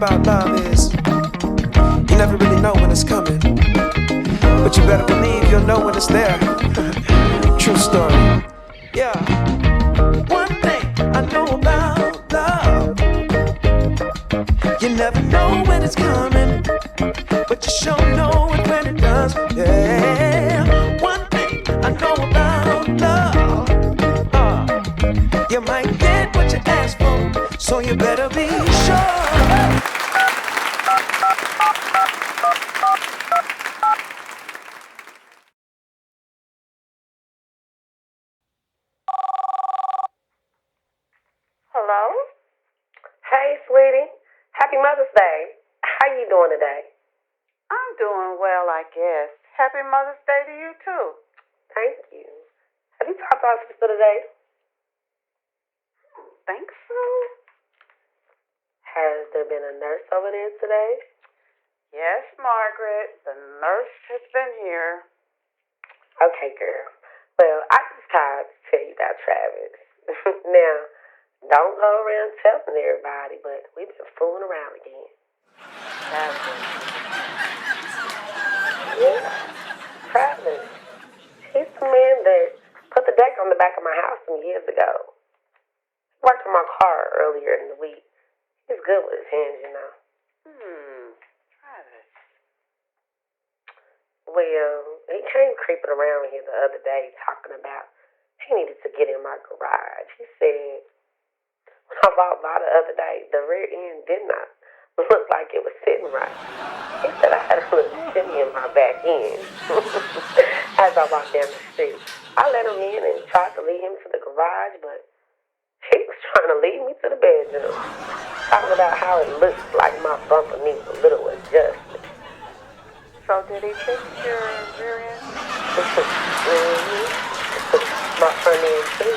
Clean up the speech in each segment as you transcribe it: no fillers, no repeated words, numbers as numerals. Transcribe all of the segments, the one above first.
about love is you never really know when it's coming, but you better believe you'll know when it's there. True story. Yeah. One thing I know about love, you never know when it's coming, but you sure know it when it does. Yeah. One thing I know about love, you might get what you ask for, so you better be sure. Hello? Hey, sweetie. Happy Mother's Day. How you doing today? I'm doing well, I guess. Happy Mother's Day to you, too. Thank you. Have you talked to our sister today? Think so? Has there been a nurse over there today? Yes, Margaret. The nurse has been here. Okay, girl. Well, I just tried to tell you about Travis. Now, don't go around telling everybody, but we've been fooling around again. Yeah, Travis. He's the man that put the deck on the back of my house some years ago. He worked on my car earlier in the week. He's good with his hands, you know. Travis. Well, he came creeping around here the other day talking about he needed to get in my garage. He said, when I walked by the other day, the rear end did not look like it was sitting right. He said I had a little shimmy in my back end as I walked down the street. I let him in and tried to lead him to the garage, but he was trying to lead me to the bedroom, talking about how it looked like my bumper needs a little adjustment. So did he fix your rear end? My front end too.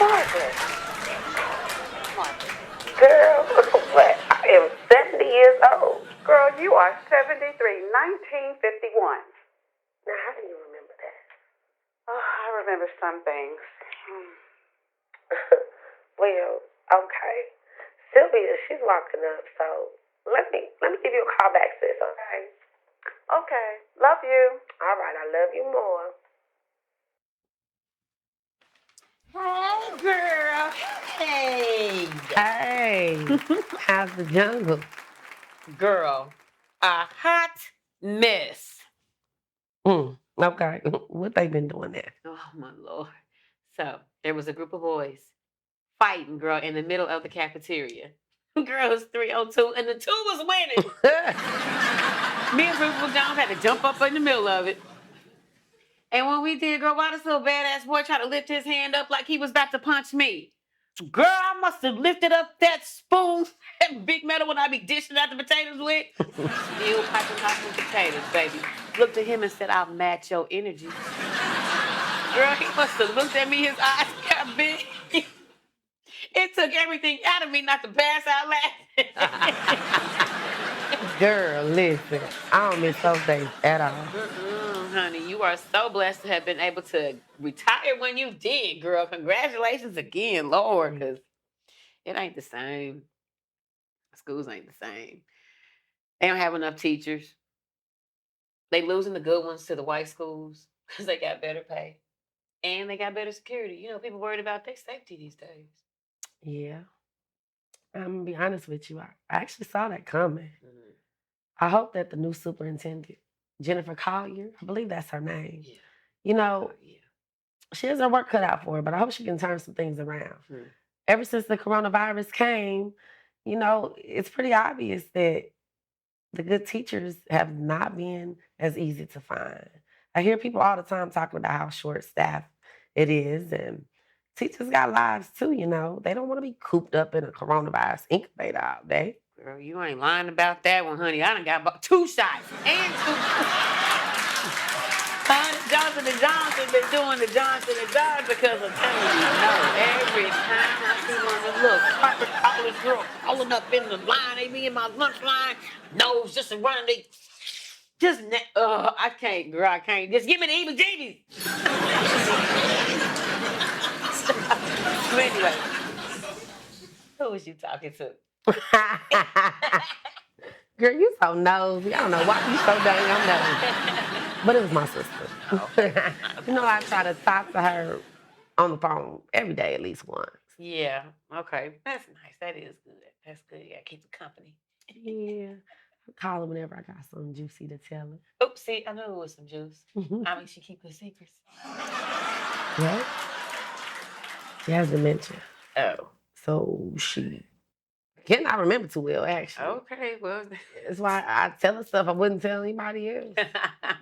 Margaret. Girl, what? I am 70 years old. Girl, you are 73, 1951. Now, how do you remember that? Oh, I remember some things. Well, okay. Sylvia, she's walking up, so let me give you a call back, sis, okay? Okay. Love you. All right, I love you more. Hey, girl. Hey. Hey, how's the jungle? Girl, a hot mess. Okay, what they been doing there? Oh, my Lord. So, there was a group of boys fighting, girl, in the middle of the cafeteria. Girl, it was 302, and the two was winning. Me and Principal Jones had to jump up in the middle of it. And when we did, girl, why this little badass boy tried to lift his hand up like he was about to punch me? Girl, I must have lifted up that spoon, that big metal when I be dishing out the potatoes with. Still piping hot some potatoes, baby. Looked at him and said, I'll match your energy. Girl, he must have looked at me, his eyes got big. It took everything out of me not to pass out laughing. Girl, listen, I don't miss those days at all. Honey, you are so blessed to have been able to retire when you did, girl. Congratulations again, Lord, because it ain't the same. Schools ain't the same. They don't have enough teachers. They losing the good ones to the white schools because they got better pay. And they got better security. You know, people worried about their safety these days. Yeah, I'm gonna be honest with you. I actually saw that coming. I hope that the new superintendent, Jennifer Collier, I believe that's her name. Yeah. You know, Yeah. she has her work cut out for her, but I hope she can turn some things around. Ever since the coronavirus came, you know, it's pretty obvious that the good teachers have not been as easy to find. I hear people all the time talking about how short staffed it is, and teachers got lives too, you know. They don't want to be cooped up in a coronavirus incubator all day. Girl, you ain't lying about that one, honey. I done got about 2 shots and 2. Johnson & Johnson been doing the Johnson & Johnson because I'm telling you, no, every time I see one of them little carpet college girls crawling up in the line, they be in my lunch line, nose just running, they just, I can't, girl, I can't. Just give me the heebie-jeebies. But anyway, who was you talking to? Girl, you so nosy. I don't know why you so damn nosy. But it was my sister. You know, I try to talk to her on the phone every day at least once. Yeah. Okay. That's nice. That is good. That's good. You gotta keep the company. Yeah. I call her whenever I got something juicy to tell her. Oh, see, I knew it was some juice. I mean, she keep her secrets. What? She has dementia. Oh. So she cannot remember too well, actually. Okay. Well. That's why I tell her stuff I wouldn't tell anybody else.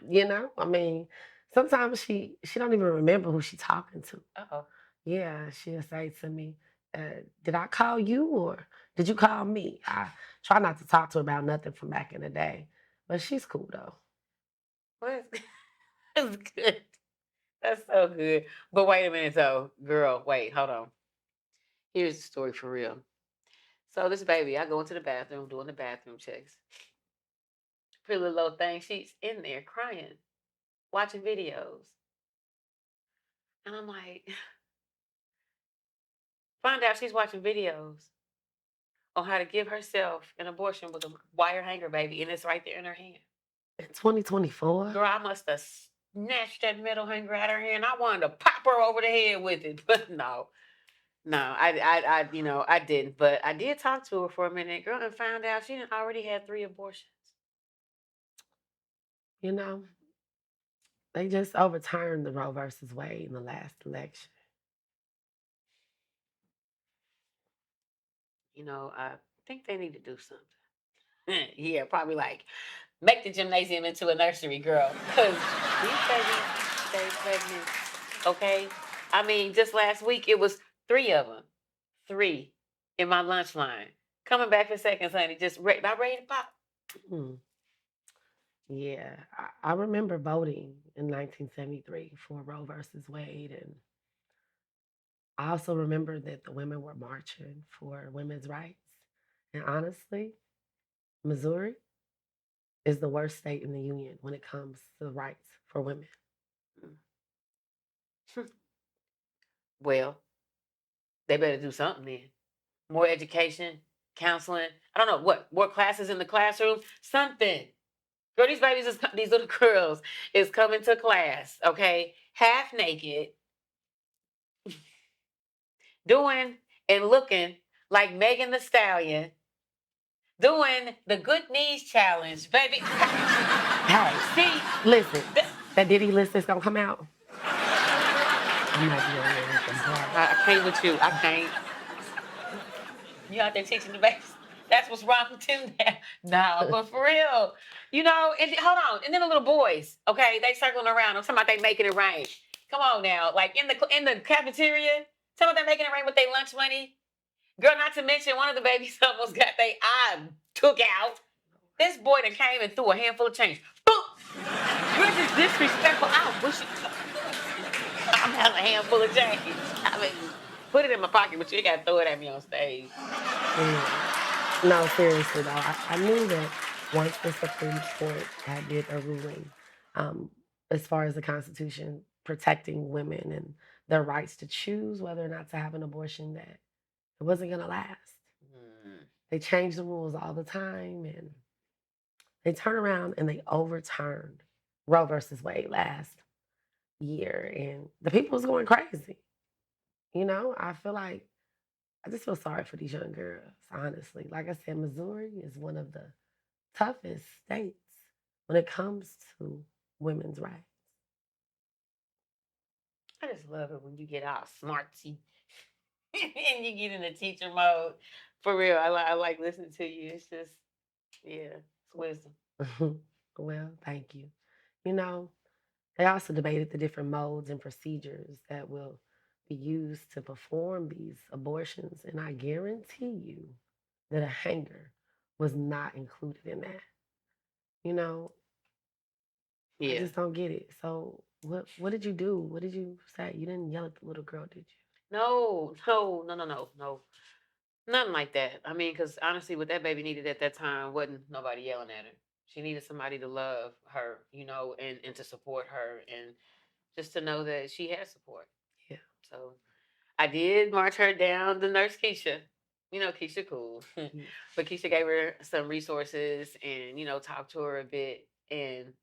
You know? I mean, sometimes she don't even remember who she's talking to. Uh-oh. Yeah, she'll say to me, did I call you or did you call me? I try not to talk to her about nothing from back in the day. But she's cool though. Well, that's good. That's so good. But wait a minute, though, girl. Wait, hold on. Here's the story for real. So this baby, I go into the bathroom doing the bathroom checks. Pretty little old thing, she's in there crying, watching videos, and I'm like, find out she's watching videos on how to give herself an abortion with a wire hanger, baby, and it's right there in her hand. In 2024? Girl, I must have snatched that metal hanger out of her hand. I wanted to pop her over the head with it, but no. I didn't. But I did talk to her for a minute, girl, and found out she already had 3 abortions. You know, they just overturned the Roe versus Wade in the last election. You know, I think they need to do something. Yeah, probably like make the gymnasium into a nursery, girl. Because these babies stay pregnant. Okay? I mean, just last week it was 3 of them. 3 in my lunch line. Coming back for seconds, honey. Just about ready to pop. Hmm. Yeah, I remember voting in 1973 for Roe versus Wade, and I also remember that the women were marching for women's rights. And honestly, Missouri is the worst state in the union when it comes to rights for women. Well, they better do something then. More education, counseling. I don't know what. More classes in the classroom. Something. Girl, these little girls is coming to class, okay, half naked, doing and looking like Megan the Stallion, doing the good knees challenge, baby. Hey, See, listen, that Diddy list is gonna come out. I might be on there with them hard. I can't with you. I can't. You out there teaching the babies. That's what's wrong too now. No, but for real. You know, and hold on. And then the little boys, okay, they circling around. I'm talking about they making it rain. Come on now. Like in the cafeteria, talking about they making it rain with their lunch money. Girl, not to mention one of the babies almost got their eye took out. This boy that came and threw a handful of change. Boom! You're just disrespectful. I wish I had a handful of change. I mean, put it in my pocket, but you ain't got to throw it at me on stage. Yeah. No, seriously though, I knew that once the Supreme Court had did a ruling, as far as the Constitution protecting women and their rights to choose whether or not to have an abortion, that it wasn't gonna last. They change the rules all the time, and they turn around and they overturned Roe versus Wade last year, and the people was going crazy. You know, I just feel sorry for these young girls, honestly. Like I said, Missouri is one of the toughest states when it comes to women's rights. I just love it when you get all smarty and you get in the teacher mode. For real, I like listening to you. It's just, yeah, it's wisdom. Well, thank you. You know, they also debated the different modes and procedures that will be used to perform these abortions, and I guarantee you that a hanger was not included in that. You know, I Yeah. just don't get it. So, what did you do? What did you say? You didn't yell at the little girl, did you? No. Nothing like that. I mean, because honestly, what that baby needed at that time wasn't nobody yelling at her. She needed somebody to love her, and to support her and just to know that she had support. Yeah. So I did march her down the Nurse Keisha. You know, Keisha cool. But Keisha gave her some resources and, you know, talked to her a bit. And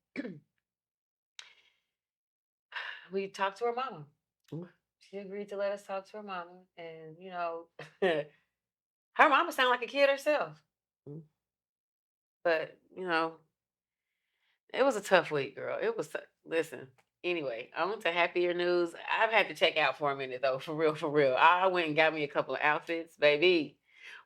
we talked to her mama. Mm. She agreed to let us talk to her mama. And, you know, her mama sounded like a kid herself. Mm. But, you know, it was a tough week, girl. It was, listen, anyway, on to happier news. I've had to check out for a minute, though, for real, for real. I went and got me a couple of outfits, baby.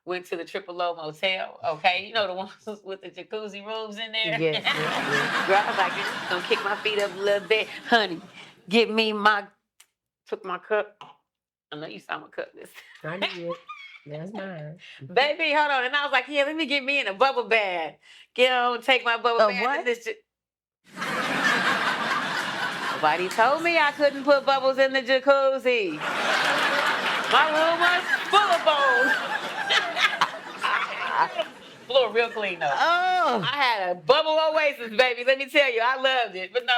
Went to the Triple O Motel, okay? You know, the ones with the jacuzzi rooms in there? Yes, yes. Girl, I was like, just gonna kick my feet up a little bit. Honey, get me took my cup. I know you saw my cup this. I knew it. That's mine. Baby, hold on. And I was like, yeah, let me get me in a bubble bath. Get on, take my bubble bath. What? in this Nobody told me I couldn't put bubbles in the jacuzzi. My room was full of bones. Floor real clean though. Oh. I had a bubble oasis, baby. Let me tell you, I loved it. But no,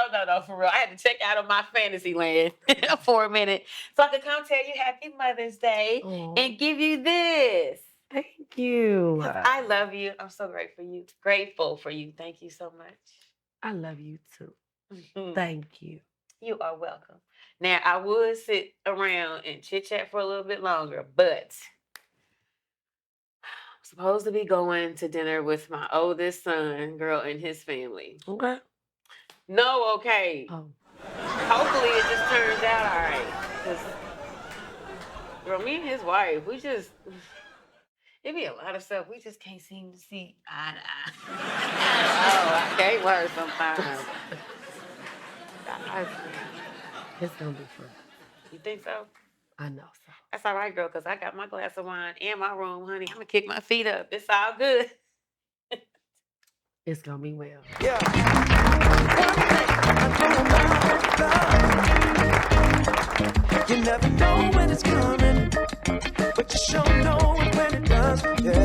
for real. I had to check out of my fantasy land for a minute so I could come tell you Happy Mother's Day and give you this. Thank you. 'Cause I love you. I'm so grateful for you. Thank you so much. I love you too. Thank you. You are welcome. Now, I would sit around and chit-chat for a little bit longer, but I'm supposed to be going to dinner with my oldest son, girl, and his family. Okay. No, okay. Oh. Hopefully it just turns out all right. 'Cause, girl, me and his wife, it be a lot of stuff we just can't seem to see eye to eye. Oh, I can't work sometimes. It's gonna be fun. You think so? I know so. That's all right, girl, because I got my glass of wine in my room, honey. I'm going to kick my feet up. It's all good. It's gonna be well. Yeah. You never know when it's coming, but you sure know it when it does. Yeah.